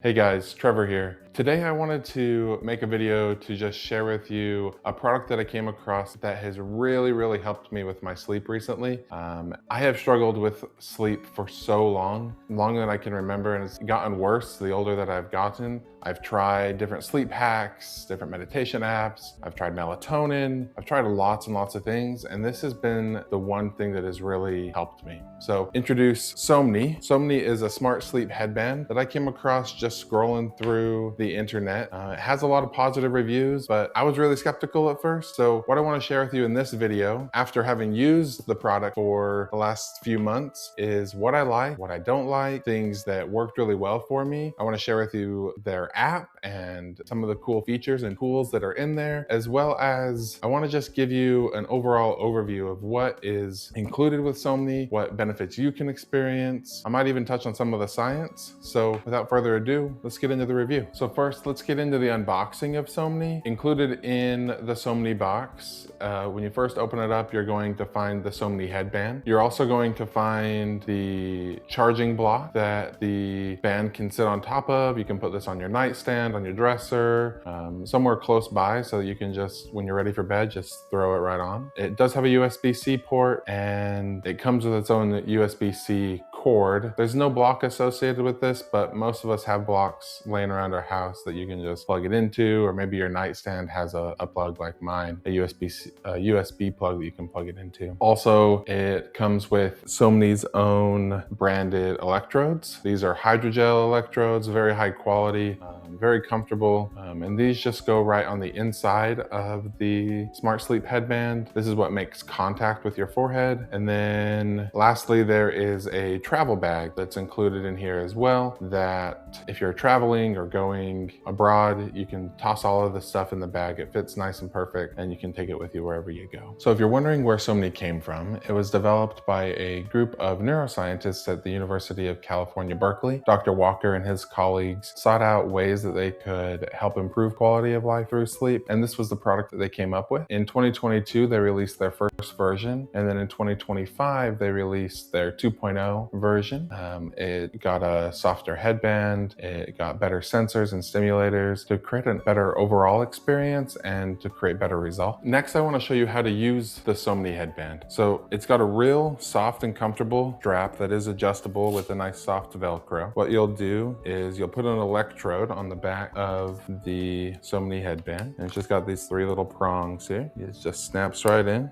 Hey guys, Trevor here. Today I wanted to make a video to just share with you a product that I came across that has really helped me with my sleep recently. I have struggled with sleep for so long, longer than I can remember, and it's gotten worse the older that I've gotten. I've tried different sleep hacks, different meditation apps. I've tried melatonin. I've tried lots and lots of things, and this has been the one thing that has really helped me. So introduce Somnee. Somnee is a smart sleep headband that I came across just scrolling through the internet. It has a lot of positive reviews, but I was really skeptical at first. So what I want to share with you in this video, after having used the product for the last few months, is what I like, what I don't like, things that worked really well for me. I want to share with you their app and some of the cool features and tools that are in there, as well as I want to just give you an overall overview of what is included with Somnee, what benefits you can experience. I might even touch on some of the science. So without further ado, let's get into the review. So first, let's get into the unboxing of Somnee. Included in the Somnee box, when you first open it up, you're going to find the Somnee headband. You're also going to find the charging block that the band can sit on top of. You can put this on your nightstand, on your dresser, somewhere close by so that you can just, when you're ready for bed, just throw it right on. It does have a USB-C port and it comes with its own USB-C cord. There's no block associated with this, but most of us have blocks laying around our house that you can just plug it into, or maybe your nightstand has a plug like mine, a USB plug that you can plug it into. Also, it comes with Somnee's own branded electrodes. These are hydrogel electrodes, very high quality, very comfortable, and these just go right on the inside of the smart sleep headband. This is what makes contact with your forehead. And then lastly, there is a travel bag that's included in here as well, that if you're traveling or going abroad, you can toss all of the stuff in the bag. It fits nice and perfect, and you can take it with you wherever you go. So if you're wondering where Somnee came from, it was developed by a group of neuroscientists at the University of California, Berkeley. Dr. Walker and his colleagues sought out ways that they could help improve quality of life through sleep, and this was the product that they came up with. In 2022, they released their first version, and then in 2025, they released their 2.0 version. It got a softer headband, it got better sensors and stimulators to create a better overall experience and to create better results. Next, I want to show you how to use the Somnee headband. So it's got a real soft and comfortable strap that is adjustable with a nice soft Velcro. What you'll do is you'll put an electrode on the back of the Somnee headband, and it's just got these three little prongs here. It just snaps right in,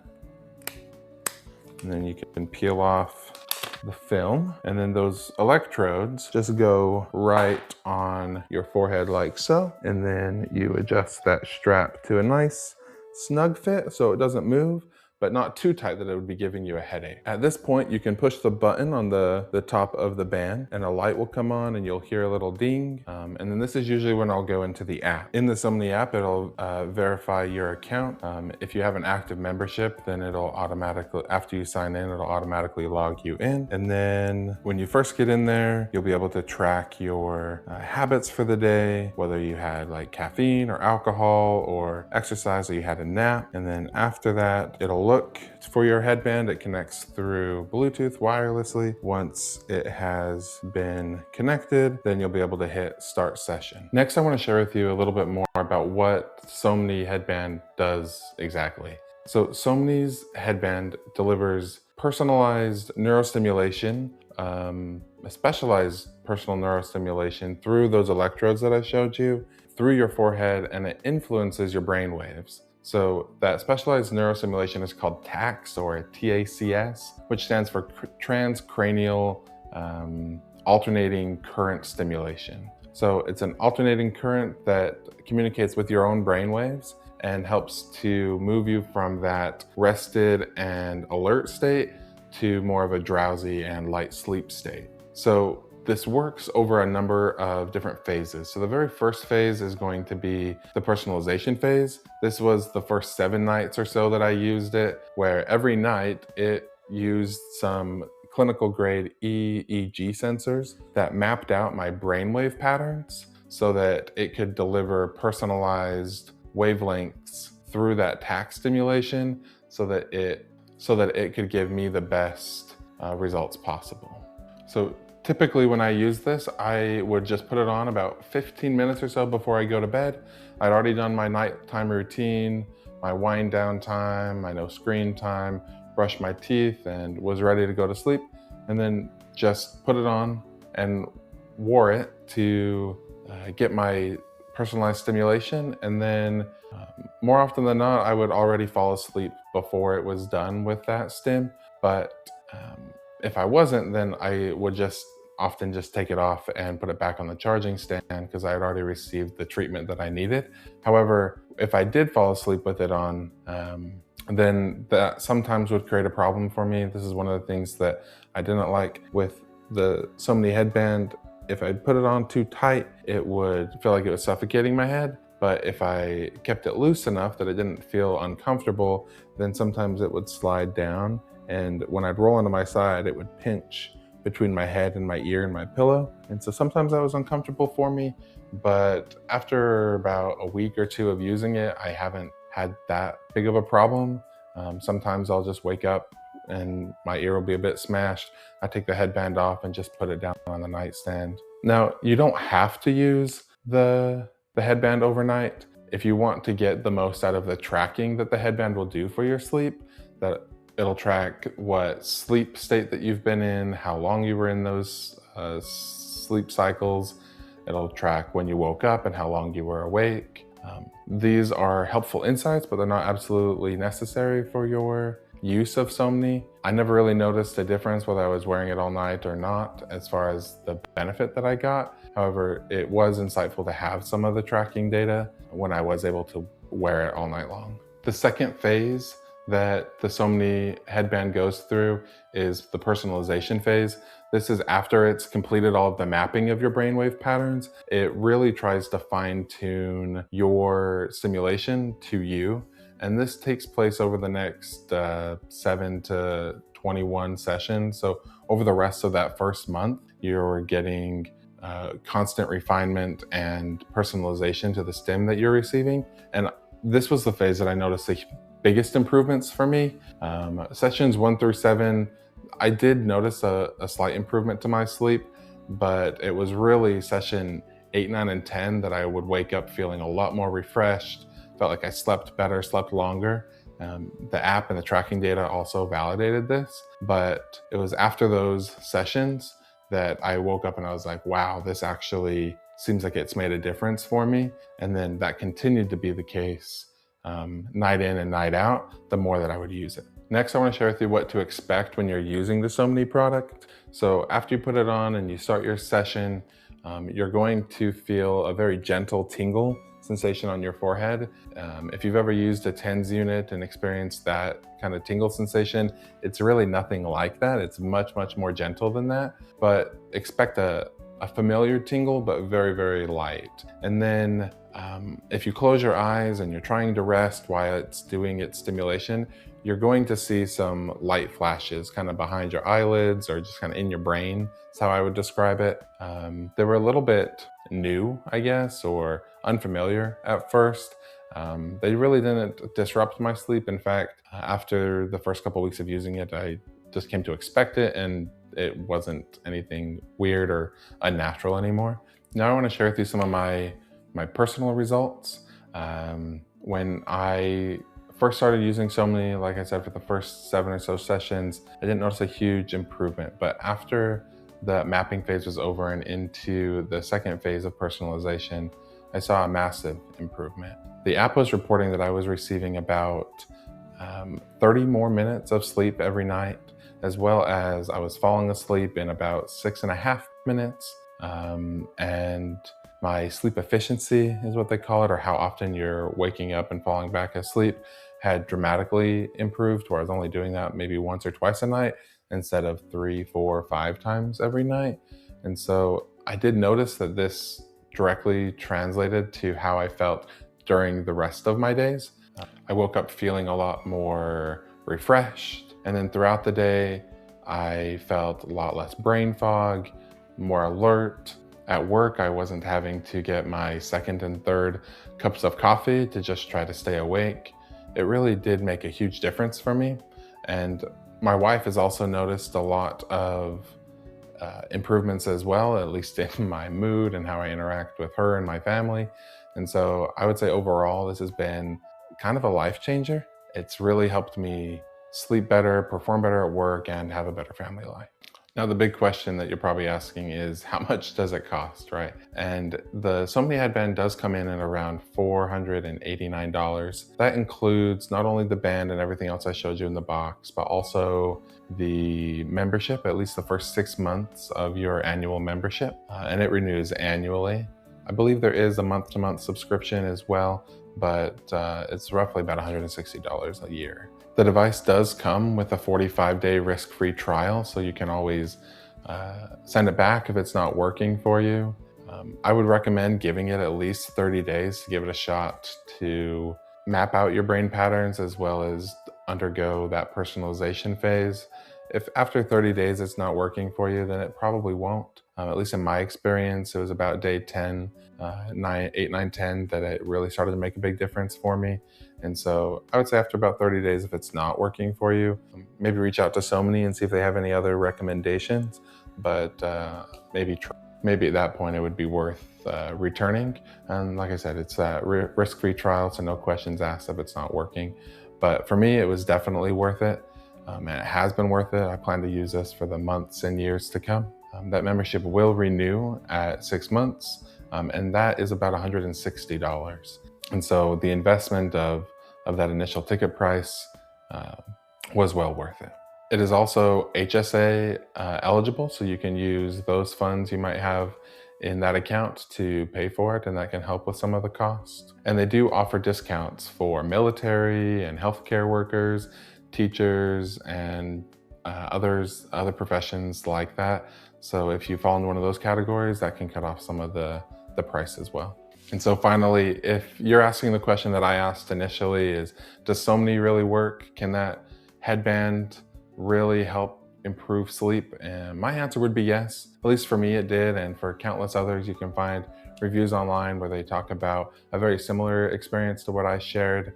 and then you can peel off the film, and then those electrodes just go right on your forehead like so, and then you adjust that strap to a nice snug fit so it doesn't move, but not too tight that it would be giving you a headache. At this point, you can push the button on the top of the band and a light will come on and you'll hear a little ding. And then this is usually when I'll go into the app. In the Somnee app, it'll verify your account. If you have an active membership, then it'll automatically, after you sign in, it'll automatically log you in. And then when you first get in there, you'll be able to track your habits for the day, whether you had like caffeine or alcohol or exercise or you had a nap. And then after that, it'll look for your headband. It connects through Bluetooth wirelessly. Once it has been connected, then you'll be able to hit start session. Next, I want to share with you a little bit more about what Somnee headband does exactly. So Somnee's headband delivers personalized neurostimulation, a specialized personal neurostimulation through those electrodes that I showed you, through your forehead, and it influences your brain waves. So that specialized neurostimulation is called TACS, or TACS, which stands for transcranial alternating current stimulation. So it's an alternating current that communicates with your own brain waves and helps to move you from that rested and alert state to more of a drowsy and light sleep state. So this works over a number of different phases. So the very first phase is going to be the personalization phase. This was the first 7 nights or so that I used it, where every night it used some clinical grade EEG sensors that mapped out my brainwave patterns so that it could deliver personalized wavelengths through that TAC stimulation so that it could give me the best results possible. So Typically when I use this, I would just put it on about 15 minutes or so before I go to bed. I'd already done my nighttime routine, my wind down time, my no screen time, brushed my teeth, and was ready to go to sleep. And then just put it on and wore it to get my personalized stimulation. And then more often than not, I would already fall asleep before it was done with that stim. But if I wasn't, then I would just often just take it off and put it back on the charging stand because I had already received the treatment that I needed. However, if I did fall asleep with it on, then that sometimes would create a problem for me. This is one of the things that I didn't like with the Somnee headband. If I put it on too tight, it would feel like it was suffocating my head. But if I kept it loose enough that it didn't feel uncomfortable, then sometimes it would slide down. And when I'd roll onto my side, it would pinch between my head and my ear and my pillow. And so sometimes that was uncomfortable for me. But after about a week or two of using it, I haven't had that big of a problem. Sometimes I'll just wake up and my ear will be a bit smashed. I take the headband off and just put it down on the nightstand. Now, you don't have to use the headband overnight. If you want to get the most out of the tracking that the headband will do for your sleep, that it'll track what sleep state that you've been in, how long you were in those sleep cycles. It'll track when you woke up and how long you were awake. These are helpful insights, but they're not absolutely necessary for your use of Somnee. I never really noticed a difference whether I was wearing it all night or not as far as the benefit that I got. However, it was insightful to have some of the tracking data when I was able to wear it all night long. The second phase that the Somnee headband goes through is the personalization phase. This is after it's completed all of the mapping of your brainwave patterns. It really tries to fine-tune your stimulation to you. And this takes place over the next 7 to 21 sessions. So over the rest of that first month, you're getting constant refinement and personalization to the stim that you're receiving. And this was the phase that I noticed the biggest improvements for me. Sessions 1 through 7, I did notice a slight improvement to my sleep, but it was really session 8, 9, and 10 that I would wake up feeling a lot more refreshed, felt like I slept better, slept longer. The app and the tracking data also validated this, but it was after those sessions that I woke up and I was like, wow, this actually seems like it's made a difference for me. And then that continued to be the case night in and night out, the more that I would use it. Next, I want to share with you what to expect when you're using the Somnee product. So after you put it on and you start your session, you're going to feel a very gentle tingle sensation on your forehead. If you've ever used a TENS unit and experienced that kind of tingle sensation, it's really nothing like that. It's much, much more gentle than that, but expect a familiar tingle, but very, very light. And then if you close your eyes and you're trying to rest while it's doing its stimulation, you're going to see some light flashes kind of behind your eyelids or just kind of in your brain. That's how I would describe it. They were a little bit new, I guess, or unfamiliar at first. They really didn't disrupt my sleep. In fact, after the first couple of weeks of using it, I just came to expect it and it wasn't anything weird or unnatural anymore. Now I want to share with you some of my personal results. When I first started using Somnee, like I said, for the first 7 or so sessions, I didn't notice a huge improvement. But after the mapping phase was over and into the second phase of personalization, I saw a massive improvement. The app was reporting that I was receiving about 30 more minutes of sleep every night, as well as I was falling asleep in about 6.5 minutes. And my sleep efficiency is what they call it, or how often you're waking up and falling back asleep, had dramatically improved, where I was only doing that maybe once or twice a night instead of 3, 4, 5 times every night. And so I did notice that this directly translated to how I felt during the rest of my days. I woke up feeling a lot more refreshed, and then throughout the day, I felt a lot less brain fog, more alert. At work, I wasn't having to get my second and third cups of coffee to just try to stay awake. It really did make a huge difference for me. And my wife has also noticed a lot of improvements as well, at least in my mood and how I interact with her and my family. And so I would say overall, this has been kind of a life changer. It's really helped me sleep better, perform better at work, and have a better family life. Now, the big question that you're probably asking is how much does it cost, right? And the Somnee headband does come in at around $489. That includes not only the band and everything else I showed you in the box, but also the membership, at least the first 6 months of your annual membership, and it renews annually. I believe there is a month-to-month subscription as well, but it's roughly about $160 a year. The device does come with a 45-day risk-free trial, so you can always send it back if it's not working for you. I would recommend giving it at least 30 days to give it a shot to map out your brain patterns as well as undergo that personalization phase. If after 30 days it's not working for you, then it probably won't. At least in my experience, it was about day 10, 8, 9, 10 that it really started to make a big difference for me. And so I would say after about 30 days, if it's not working for you, maybe reach out to Somnee and see if they have any other recommendations. But maybe at that point it would be worth returning. And like I said, it's a risk-free trial, so no questions asked if it's not working. But for me, it was definitely worth it. And it has been worth it. I plan to use this for the months and years to come. That membership will renew at 6 months, and that is about $160. And so the investment of that initial ticket price was well worth it. It is also HSA eligible, so you can use those funds you might have in that account to pay for it, and that can help with some of the cost. And they do offer discounts for military and healthcare workers, teachers, and other professions like that. So if you fall into one of those categories, that can cut off some of the price as well. And so finally, if you're asking the question that I asked initially is, does Somnee really work? Can that headband really help improve sleep? And my answer would be yes. At least for me it did, and for countless others. You can find reviews online where they talk about a very similar experience to what I shared.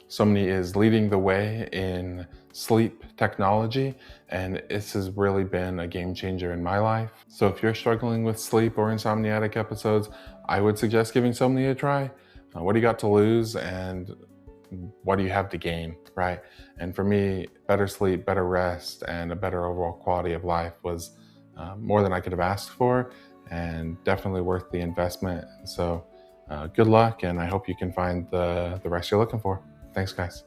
Somnee is leading the way in sleep technology, and this has really been a game changer in my life. So if you're struggling with sleep or insomniatic episodes, I would suggest giving Somnee a try. What do you got to lose, and what do you have to gain, right? And for me, better sleep, better rest, and a better overall quality of life was more than I could have asked for, and definitely worth the investment. So good luck, and I hope you can find the rest you're looking for. Thanks, guys.